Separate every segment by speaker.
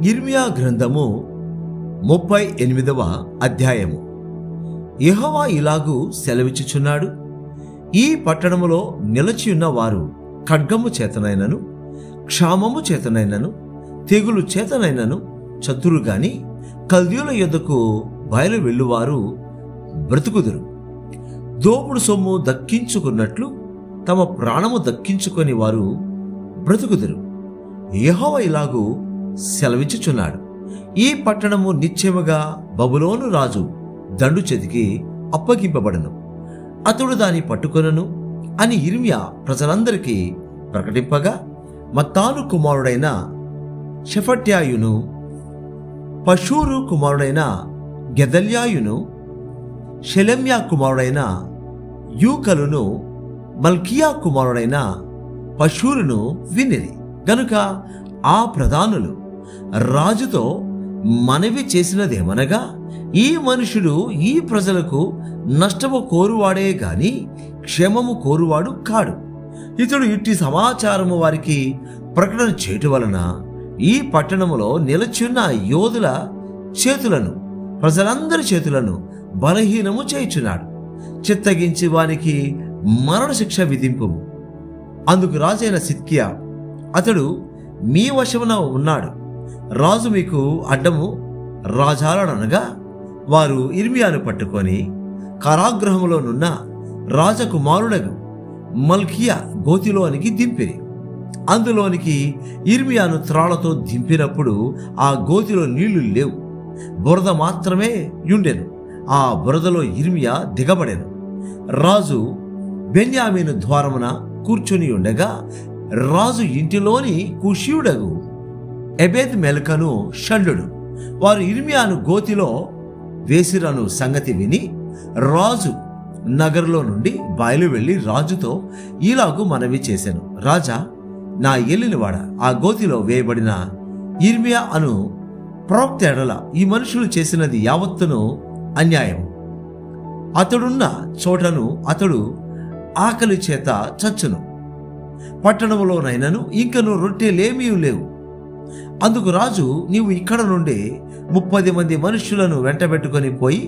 Speaker 1: యిర్మీయా గ్రంథము 38వ అధ్యాయము. యెహోవా ఇలాగు సెలవిచ్చుచున్నాడు, ఈ పట్టణములో నిలిచియున్న వారు ఖడ్గము చేతనైనను, క్షామము చేతనైనను, తెగులు చేతనైనను చతురు గాని కల్దీయుల యొద్దకు బయలు వెళ్ళువారు బ్రతుకుదురు. దోపుడు సొమ్ము దక్కించుకున్నట్లు తమ ప్రాణము దక్కించుకొని వారు బ్రతుకుదురు. యెహోవా ఇలాగు సెలవిచ్చుచున్నాడు, ఈ పట్టణము నిశ్చయముగా బబులోను రాజు దండు చేతికి అప్పగింపబడను, అతడు దాన్ని పట్టుకొనను అని యిర్మీయా ప్రజలందరికీ ప్రకటింపగా, మత్తాను కుమారుడైన షెఫట్యాయును, పషూరు కుమారుడైన గెదల్యాయును, షెలెమ్యా కుమారుడైన యూకలును, మల్కియా కుమారుడైన పషూరును వినిరి. గనుక ఆ ప్రధానులు రాజుతో మనవి చేసినదేమనగా, ఈ మనుషుడు ఈ ప్రజలకు నష్టము కోరువాడే గాని క్షేమము కోరువాడు కాడు. ఇతడు ఇట్టి సమాచారము వారికి ప్రకటన చేయటం వలన ఈ పట్టణములో నిలిచియున్న యోధుల చేతులను, ప్రజలందరి చేతులను బలహీనము చేయుచున్నాడు. చిత్తగించి వానికి మరణశిక్ష విధింపుము. అందుకు రాజైన సిద్కియా, అతడు మీ వశమున ఉన్నాడు, రాజు మీకు అడ్డము రాజాలనగా, వారు యిర్మీయాను పట్టుకొని కారాగృహములోనున్న రాజకుమారుడగు మల్కియా గోతిలోనికి దింపిరి. అందులోనికి యిర్మీయాను త్రాళ్లతో దింపినప్పుడు ఆ గోతిలో నీళ్లు లేవు, బురద మాత్రమే యుండెను. ఆ బురదలో యిర్మీయా దిగబడెను. రాజు బెన్యామీను ద్వారమున కూర్చొని ఉండగా, రాజు ఇంటిలోని కుషీయుడగు ఎబెద్ మెలకను షండు వారు యిర్మీయాను గోతిలో వేసిరను సంగతి విని, రాజు నగరులో నుండి బయలు వెళ్లి రాజుతో ఇలాగు మనవి చేశాను, రాజా, నా ఏలినవాడ, ఆ గోతిలో వేయబడిన యిర్మీయా అను ప్రవక్త ఎడల ఈ మనుషులు చేసినది యావత్తును అన్యాయము. అతడున్న చోటను అతడు ఆకలి చేత చచ్చును, పట్టణములోనైనను ఇంకను రొట్టెలేమీ లేవు. అందుకు రాజు, నీవు ఇక్కడ నుండి 30 మంది మనుష్యులను వెంటబెట్టుకొని పోయి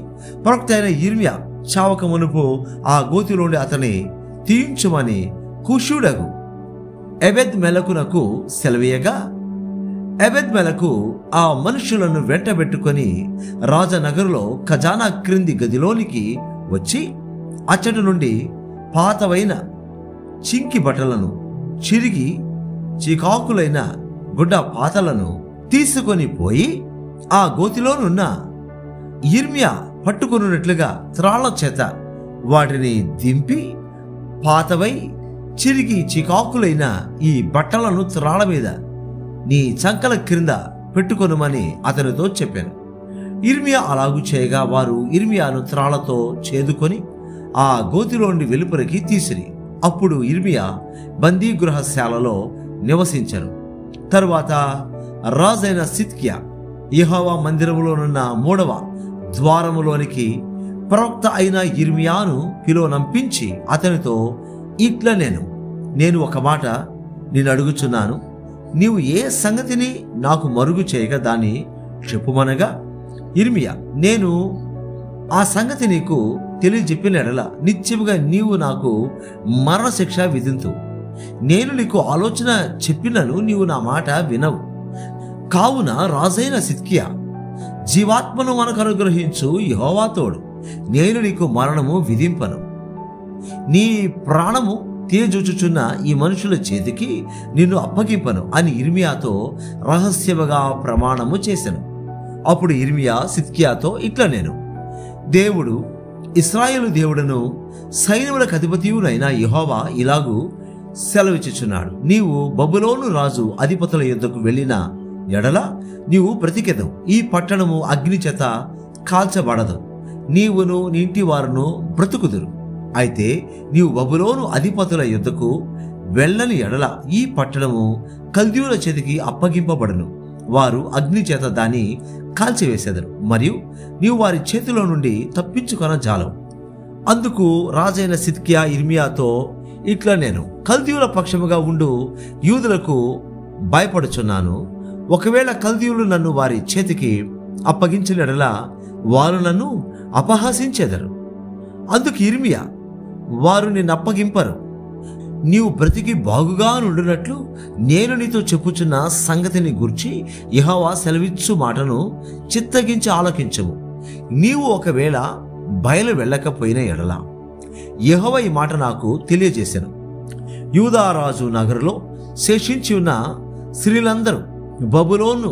Speaker 1: ప్రవక్త అయిన యిర్మీయా చావక మునుపు ఆ గోతిలోండి అతని తీయించుమని కుషుడగు ఎబెద్ మెలకునకు సెలవీయగా, ఎబెద్ మెలకు ఆ మనుష్యులను వెంటబెట్టుకొని రాజనగరులో ఖజానా క్రింది గదిలోనికి వచ్చి అచ్చటి నుండి పాతవైన చింకి బట్టలను, చిరిగి చికాకులైన గుడ్డ పాతలను తీసుకొని పోయి ఆ గోతిలోనున్న యిర్మీయా పట్టుకొనున్నట్లుగా త్రాళ్ల చేత వాటిని దింపి, పాతవై చిరిగి చికాకులైన ఈ బట్టలను త్రాళ్ల మీద నీ చంకల క్రింద పెట్టుకొనుమని అతనితో చెప్పాను. యిర్మీయా అలాగు చేయగా వారు యిర్మీయాను త్రాళ్లతో చేదుకొని ఆ గోతిలోండి వెలుపలికి తీసిరి. అప్పుడు యిర్మీయా బందీగృహశాలలో నివసించను. తరువాత రాజైన సిద్కియా యెహోవా మందిరములోనున్న 3వ ద్వారములోనికి ప్రవక్త అయిన యిర్మీయాను పిలువనంపించి అతనితో ఇట్లా నేను ఒక మాట నేను అడుగుచున్నాను, నీవు ఏ సంగతిని నాకు మరుగు చేయక దాన్ని చెప్పుమనగా, యిర్మీయా, నేను ఆ సంగతి నీకు తెలియజెప్పిన ఎడల నిశ్చయముగా నీవు నాకు మరణశిక్ష విధింతు. నేను నీకు ఆలోచన చెప్పినను నీవు నా మాట వినవు. కావున రాజైన సిద్కియా, జీవాత్మను మనకు అనుగ్రహించు యెహోవా తోడు, నేను నీకు మరణము విధింపను. నీ ప్రాణము తేజూచుచున్న ఈ మనుషుల చేతికి నిన్ను అప్పగింపను అని యిర్మీయాతో రహస్యముగా ప్రమాణము చేశాను. అప్పుడు యిర్మీయా సిద్కియాతో ఇట్లా దేవుడు, ఇశ్రాయేలు దేవుడును సైన్యములకు అధిపతియునైన యెహోవా ఇలాగు సెలవిచ్చుచున్నాడు, నీవు బబులోను రాజు అధిపతుల యొద్దకు వెళ్ళిన ఎడల నీవు బ్రతికెదవు. ఈ పట్టణము అగ్ని చేత కాల్చబడదు, నీవును నీ ఇంటి వారును బ్రతుకుదురు. అయితే నీవు బబులోను అధిపతుల యొద్దకు వెళ్ళని ఎడల ఈ పట్టణము కల్దీయుల చేతికి అప్పగింపబడును, వారు అగ్ని చేత దాన్ని కాల్చివేసెదరు, మరియు నీవు వారి చేతిలో నుండి తప్పించుకొన జాలవు. అందుకు రాజైన సిద్కియా యిర్మీయాతో ఇట్లా కల్దీయుల పక్షముగా ఉండు యూదులకు భయపడుచున్నాను, ఒకవేళ కల్దీయులు నన్ను వారి చేతికి అప్పగించిన యెడల వారు నన్ను అపహాసించెదరు. అందుకు యిర్మీయా, వారు నిన్ను అప్పగింపరు. నీవు బ్రతికి బాగుగా నుండినట్లు నేను నీతో చెప్పుచున్న సంగతిని గూర్చి యెహోవా సెలవిచ్చు మాటను చిత్తగించి ఆలకించము. నీవు ఒకవేళ బయలు వెళ్ళకపోయిన యెడల యెహోవా ఈ మాట నాకు తెలియజేశాను. యూదారాజు నగరులో శేషించి ఉన్న స్త్రీలందరూ బబులోను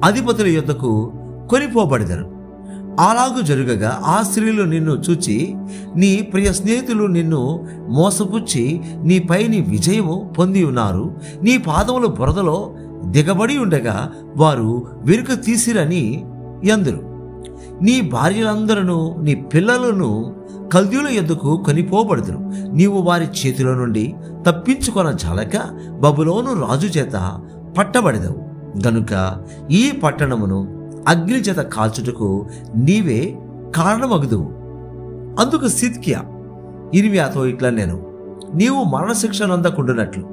Speaker 1: అధిపతుల యొద్దకు కొనిపోబడిదరు. అలాగు జరుగగా ఆ స్త్రీలు నిన్ను చూచి నీ ప్రియ స్నేహితులు నిన్ను మోసపుచ్చి నీపైని విజయము పొంది ఉన్నారు, నీ పాదములు బురదలో దిగబడి ఉండగా వారు వెనుక తీసిరని యందురు. నీ భార్యలందరూ నీ పిల్లలను కల్దీయుల యొద్దకు కొనిపోబడుదురు. నీవు వారి చేతిలో నుండి తప్పించుకొన జాలక బబులోను రాజు చేత పట్టబడెదవు. గనుక ఈ పట్టణమును అగ్ని చేత కాల్చుటకు నీవే కారణమగుదువు. అందుకు సిద్కియా యిర్మీయాతో ఇట్లా నేను, నీవు మరణశిక్ష నొందకుండునట్లు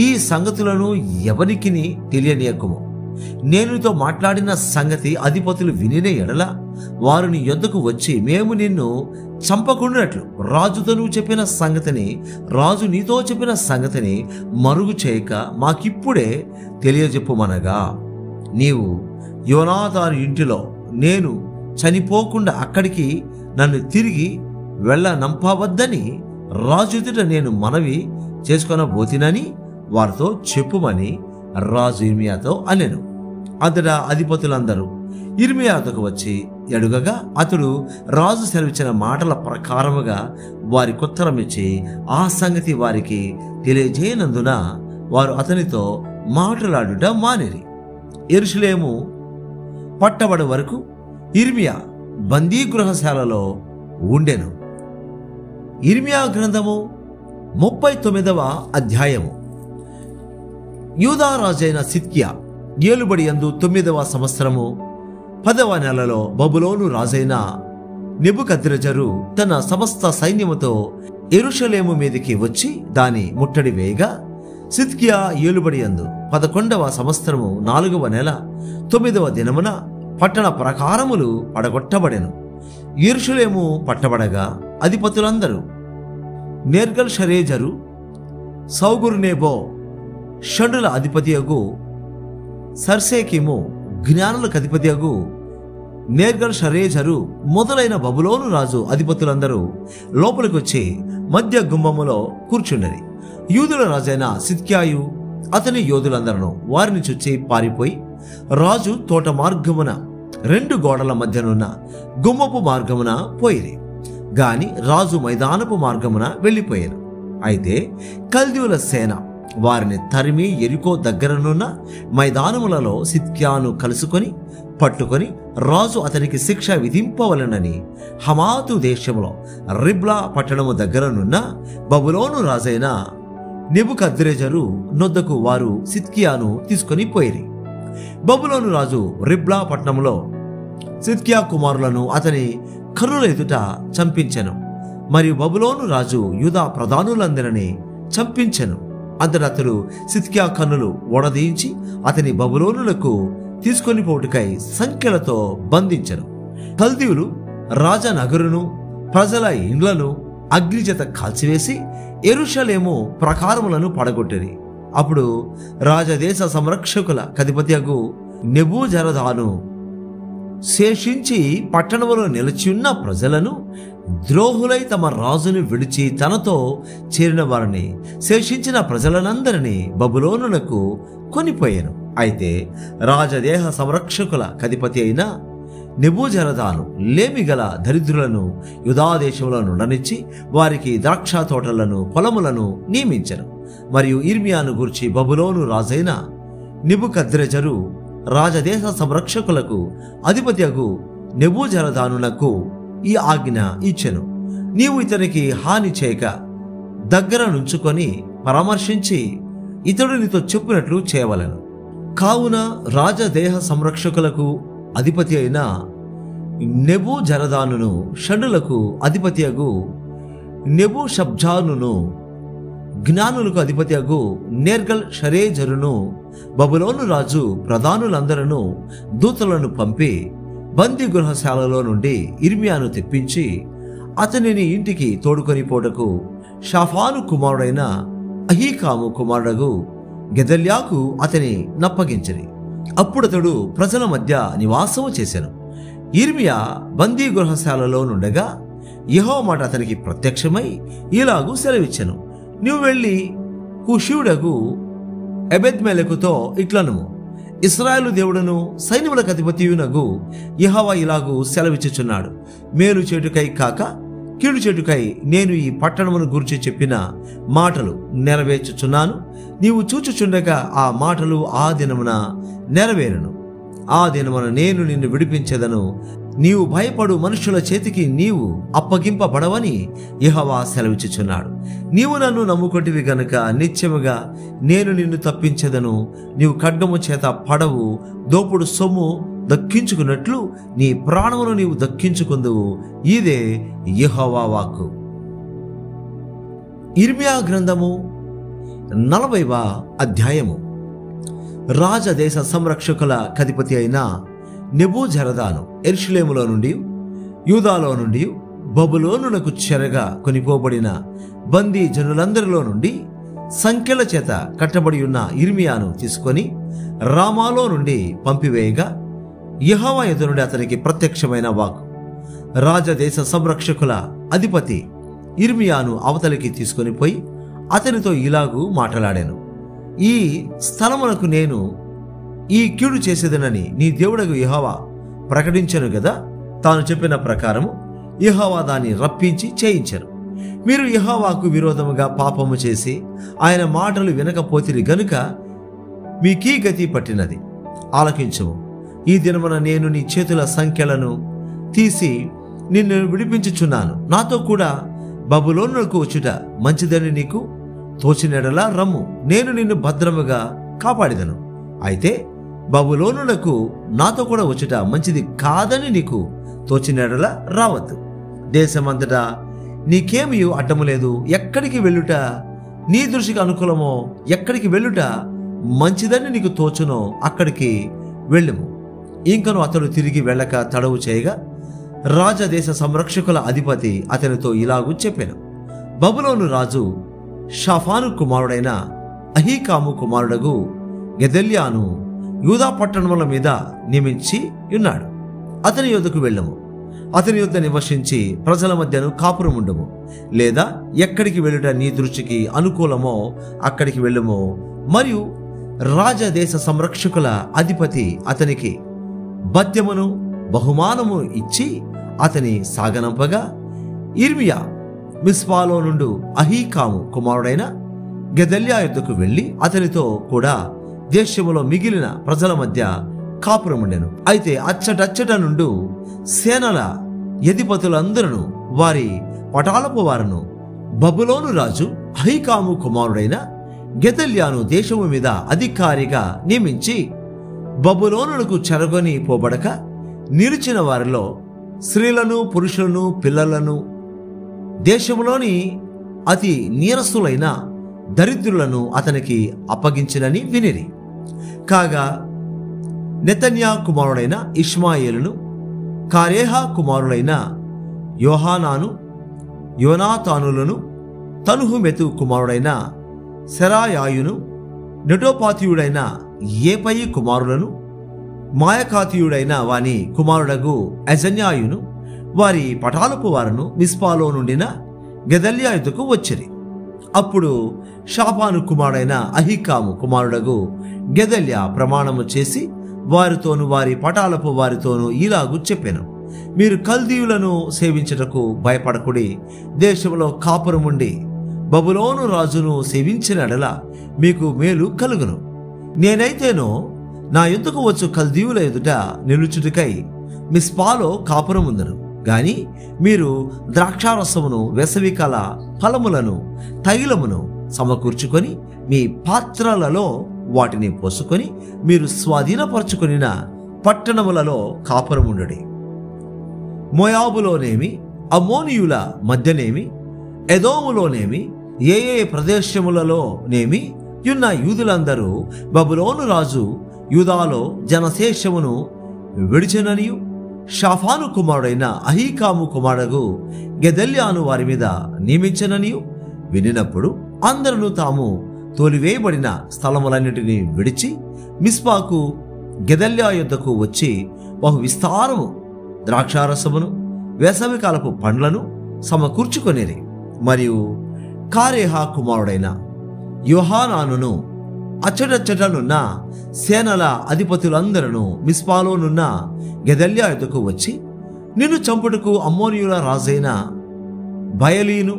Speaker 1: ఈ సంగతులను ఎవరికిని తెలియనీయకుము. నేను నీతో మాట్లాడిన సంగతి అధిపతులు వినిన యెడల వారు నీ యొద్దకు వచ్చి మేము నిన్ను చంపకుండానట్లు రాజుతో నువ్వు చెప్పిన సంగతిని, రాజు నీతో చెప్పిన సంగతిని మరుగు చేయక మాకిప్పుడే తెలియజెప్పుమనగా, నీవు యోనాతాను ఇంటిలో నేను చనిపోకుండా అక్కడికి నన్ను తిరిగి వెళ్ళనంపవద్దని రాజు ఎదుట నేను మనవి చేసుకొనబోతినని వారితో చెప్పుమని రాజు యిర్మీయాతో అనెను. అంతటా అధిపతులందరూ యిర్మీయాతోకు వచ్చి అడుగగా అతడు రాజు సెలవిచ్చిన మాటల ప్రకారముగా వారికి ఉత్తరమిచ్చి ఆ సంగతి వారికి తెలియజేయనందున వారు అతనితో మాట్లాడుట మానిరి. యెరూషలేము పట్టబడే వరకు యిర్మీయా బందీగృహశాలలో ఉండెను. యిర్మీయా గ్రంథము 39వ అధ్యాయము. యూదా రాజైన సిద్కియా ఏలుబడి యందు 9వ సంవత్సరము 10వ నెలలో బబులోను రాజైన నెబుకద్రెజరు తన సమస్త సైన్యముతో యెరూషలేము మీదికి వచ్చి దాని ముట్టడి వేయగా, సిద్కియా ఏలుబడి యందు 11వ సంవత్సరము 4వ నెల 9వ దినమున పట్టణ ప్రకారములు పడగొట్టబడెను. యెరూషలేము పట్టబడగా అధిపతులందరూ నేర్గల్ షరేజరు, సౌగుర్నేబో, షండుల అధిపతియగు సర్సేకిము, జ్ఞానులకు అధిపతియగు నేర్గల్ షరేజరు మొదలైన బబులోను రాజు అధిపతులందరూ లోపలికి వచ్చి మధ్య గుమ్మములో కూర్చుండరి. యూదుల రాజైన సిద్కియాయు అతని యోధులందరూ వారిని చూచి పారిపోయి రాజు తోట మార్గమున 2 గోడల మధ్యనున్న గుమ్మపు మార్గమున పోయిరి గాని రాజు మైదానపు మార్గమున వెళ్ళిపోయారు. అయితే కల్దీయుల సేన వారిని తరిమి యెరికో దగ్గరనున్న మైదానములలో సిద్కియాను కలుసుకొని పట్టుకొని రాజు అతనికి శిక్ష విధింపవలెనని హమాతు దేశంలో రిబ్లా పట్టణము దగ్గరనున్న బబులోను రాజైన నెబుకద్రెజరు నొద్దకు వారు సిద్కియాను తీసుకొని పోయిరి. బబులోను రాజు రిబ్లా పట్టణంలో సిద్కియా కుమారులను అతని కర్రుల ఎదుట చంపించెను. మరియు బబులోను రాజు యూదా ప్రధానులందరినీ చంపించెను. అంతటా అతడు సిద్కియా కన్నులు ఓడదీయించి అతని బబులోనులకు తీసుకొని పోటుకై సంఖ్యలతో బంధించెను. కల్దీయులు రాజనగరును ప్రజల ఇండ్లను అగ్నిచేత కాల్చివేసి యెరూషలేము ప్రకారములను పడగొట్టిరి. అప్పుడు రాజదేశ సంరక్షకుల కధిపతియగు నెబూజరదాను శేషించి పట్టణములో నిలిచియున్న ప్రజలను ద్రోహులై తమ రాజును విడిచి తనతో చేరిన వారిని శేషించిన ప్రజలనందరినీ బబులోనులకు కొనిపోయాను. అయితే రాజదేహ సంరక్షకుల కధిపతి అయిన నెబూజరదాను లేమిగల దరిద్రులను యూదాదేశంలో నుండనిచ్చి వారికి ద్రాక్ష తోటలను పొలములను నియమించెను. మరియు యిర్మీయాను గూర్చి బబులోను రాజైన నెబుకద్రెజరు రాజదేశ సంరక్షకులకు అధిపతియగు నెబూజరదానునకు ఈ ఆజ్ఞ ఇచ్చెను: నీవు ఇతనికి హాని చేయక దగ్గర నుంచుకొని పరామర్శించి ఇతడు నీతో చెప్పినట్లు చేయవలెను. కావున రాజదేహ సంరక్షకులకు అధిపతి అయిన నెబూజరదానును షండులకు అధిపతియగు నెబూషబ్జానును జ్ఞానులకు అధిపతి అగు నేర్గల్ షరేజరును బబులోను రాజు ప్రధానులందరూ దూతలను పంపి బందీ గృహశాలలో నుండి ఇర్మియాను తెప్పించి అతనిని ఇంటికి తోడుకొని పోటకు షాఫాను కుమారుడైన అహీకాము కుమారుడగు గెదల్యాకు అతని నప్పగించని. అప్పుడతడు ప్రజల మధ్య నివాసము చేశాను. ఇర్మియా బందీ గృహశాలలో నుండగా యెహోవా మాట అతనికి ప్రత్యక్షమై ఇలాగూ సెలవిచ్చెను, నీవు వెళ్ళి హుషీయుడగు ఎబెద్మెలెకుతో ఇట్లనుము, ఇశ్రాయేలు దేవుడను సైన్యములకు అధిపతియునగు యెహోవా ఇలాగూ సెలవిచ్చుచున్నాడు, మేలు చేటుకై కాక కీడు చెట్టుకై నేను ఈ పట్టణమును గురించి చెప్పిన మాటలు నెరవేర్చుచున్నాను. నీవు చూచుచుండగా ఆ మాటలు ఆ దినమున నెరవేరును. ఆ దినమున నేను నిన్ను విడిపించెదను. నీవు భయపడు మనుషుల చేతికి నీవు అప్పగింపబడవని యెహోవా సెలవిచ్చుచున్నాడు. నీవు నన్ను నమ్ముకొంటివి గనుక నిత్యముగా నేను నిన్ను తప్పించెదను. నీవు ఖడ్గము చేత పడవు, దోపుడు సొమ్ము దక్కించుకున్నట్లు నీ ప్రాణమును నీవు దక్కించుకుందువు. ఇదే యెహోవా వాక్కు. ఇర్మియా గ్రంథము 40వ అధ్యాయము. రాజదేశ సంరక్షకుల అధిపతి అయిన నెబూజరదాను యెరూషలేములో నుండి యూదాలో నుండి బబులోనునకు చెరగా కొనిపోబడిన బందీ జనులందరిలో నుండి సంఖ్యల చేత కట్టబడి ఉన్న ఇర్మియాను తీసుకొని రామాలో నుండి పంపివేయగా యెహోవా ఎదురు నుండి అతనికి ప్రత్యక్షమైన వాక్కు, రాజదేశ సంరక్షకుల అధిపతి ఇర్మియాను అవతలికి తీసుకొని పోయి అతనితో ఇలాగూ మాట్లాడాను, ఈ స్థలమునకు నేను ఈ కీడు చేసేదనని నీ దేవుడగు యెహోవా ప్రకటించను గదా. తాను చెప్పిన ప్రకారము యెహోవా దాన్ని రప్పించి చేయించను. మీరు యెహోవాకు విరోధముగా పాపము చేసి ఆయన మాటలు వినకపోతిరి గనుక మీకీ గతి పట్టినది. ఆలకించుము. ఈ దినమున నేను నీ చేతుల సంఖ్యలను తీసి నిన్ను విడిపించుచున్నాను. నాతో కూడా బబులోనుకు వచ్చుట మంచిదని నీకు తోచినెడలా రమ్ము, నేను నిన్ను భద్రముగా కాపాడిదను. అయితే బబులోనులకు నాతో కూడా వచ్చుట మంచిది కాదని నీకు తోచినెడలా రావద్దు. దేశమంతటా నీకేమీ అడ్డము లేదు. ఎక్కడికి వెళ్ళుట నీ దృష్టికి అనుకూలమో, ఎక్కడికి వెళ్ళుట మంచిదని నీకు తోచునో అక్కడికి వెళ్ళుము. ఇంకను అతడు తిరిగి వెళ్ళక తడవు చేయగా రాజదేశ సంరక్షకుల అధిపతి అతనితో ఇలాగూ చెప్పాను, బబులోను రాజు షాఫాను కుమారుడైన అహీకాము కుమారుడగు గెదల్యాను యూదా పట్టణముల మీద నియమించి ఉన్నాడు. అతని యొద్దకు వెళ్ళము. అతని యొద్ద నివసించి ప్రజల మధ్యను కాపురముండము. లేదా ఎక్కడికి వెళ్ళుట నీ దృష్టికి అనుకూలమో అక్కడికి వెళ్ళము. మరియు రాజదేశ సంరక్షకుల అధిపతి అతనికి భత్యమును బహుమానము ఇచ్చి అతని సాగనంపగా ఇర్మియా మిస్పాలో నుండి అహీకాము కుమారుడైన గెదల్యా యొద్దకు వెళ్ళి అతనితో కూడా దేశములో మిగిలిన ప్రజల మధ్య కాపురముండెను. అయితే అచ్చటచ్చట నుండి సేనల అధిపతులందరూ వారి పటాలపు వారును బబులోను రాజు అహీకాము కుమారుడైన గెదల్యాను దేశము మీద అధికారిగా నియమించి బబులోనులకు చెరగొని పోబడక నిలిచిన వారిలో స్త్రీలను పురుషులను పిల్లలను దేశంలోని అతి నీరస్తులైన దరిద్రులను అతనికి అప్పగించినని వినిరి. కాగా నెతన్యా కుమారుడైన ఇష్మాయేలును, కారేహా కుమారులైన యోహానాను, యోనాతానులను, తనుహుమెతు కుమారుడైన సెరాయాయును, నెటోపాతీయుడైన ఏపయి కుమారులను, మాయకాతీయుడైన వాని కుమారుడగు అజన్యాయును వారి పటాలపు వారును మిస్పాలో నుండిన గెదల్యా యొద్దకు వచ్చిరి. అప్పుడు షాఫాను కుమారుడైన అహీకాము కుమారుడగు గెదల్యా ప్రమాణము చేసి వారితోను వారి పటాలపు వారితోనూ ఇలాగూ చెప్పెను, మీరు కల్దీయులను సేవించుటకు భయపడకుడి. దేశంలో కాపురముండి బబులోను రాజును సేవించినడలా మీకు మేలు కలుగును. నేనైతేనో నా యొద్దకు వచ్చు కల్దీయుల ఎదుట నిలుచుటకై మిస్పాలో కాపురముందను. గాని మీరు ద్రాక్షారసమును, వేసవికాల ఫలములను, తైలమును సమకూర్చుకొని మీ పాత్రలలో వాటిని పోసుకొని మీరు స్వాధీనపరచుకొనిన పట్టణములలో కాపురముండుడి. మోయాబులోనేమి, అమ్మోనీయుల మధ్యనేమి, ఎదోములోనేమి, ఏ ఏ ప్రదేశములలోనేమి యున్న యూదులందరూ బబులోను రాజు యూదాలో జనశేషమును విడిచెననియు షాఫాను కుమారుడైన అహీకాము కుమారుడు గెదల్యాను వారి మీద నియమించననియు వినినప్పుడు అందరూ తాము తోలివేయబడిన స్థలములన్నిటినీ విడిచి మిస్పాకు గెదల్యా యుద్ధకు వచ్చి బహు విస్తారము ద్రాక్షారసమును వేసవికాలపు పండ్లను సమకూర్చుకొనిరి. మరియు కారేహా కుమారుడైన యోహానానును అచ్చటచ్చటనున్న సేనల అధిపతులందరూ మిస్పాలోనున్న గెదల్యా యుద్ధకు వచ్చి నిన్ను చంపుటకు అమ్మోనీయుల రాజైన బయలీను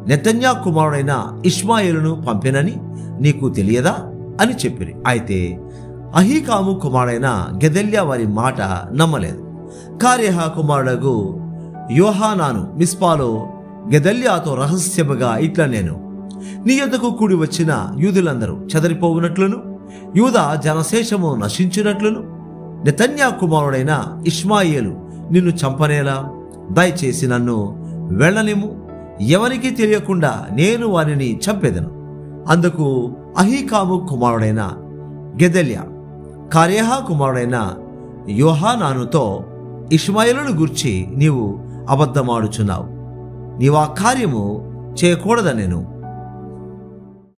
Speaker 1: నెతన్యా కుమారుడైన ఇష్మాయేలును పంపినని నీకు తెలియదా అని చెప్పిరి. అయితే అహీకాము కుమారుడైన గెదల్యా వారి మాట నమ్మలేదు. కారేహా కుమారుడగు యోహానాను మిస్పాలో గెదల్యాతో రహస్యముగా ఇట్లా నేను నీ యొద్దకు కూడి వచ్చిన యూదులందరూ చెదరిపోవునట్లును యూదా జనశేషము నశించినట్లును నెతన్యా కుమారుడైన ఇష్మాయేలు నిన్ను చంపనేలా దయచేసి నన్ను వెళ్ళనిమ్ము, ఎవరికి తెలియకుండా నేను వారిని చంపేదను. అందుకు అహీకాము కుమారుడైన గెదల్యా కారేహా కుమారుడైన యోహానానుతో ఇష్మాయేలును గూర్చి నీవు అబద్ధమాడుచున్నావు, నీవు ఆ కార్యము చేయకూడదనెను.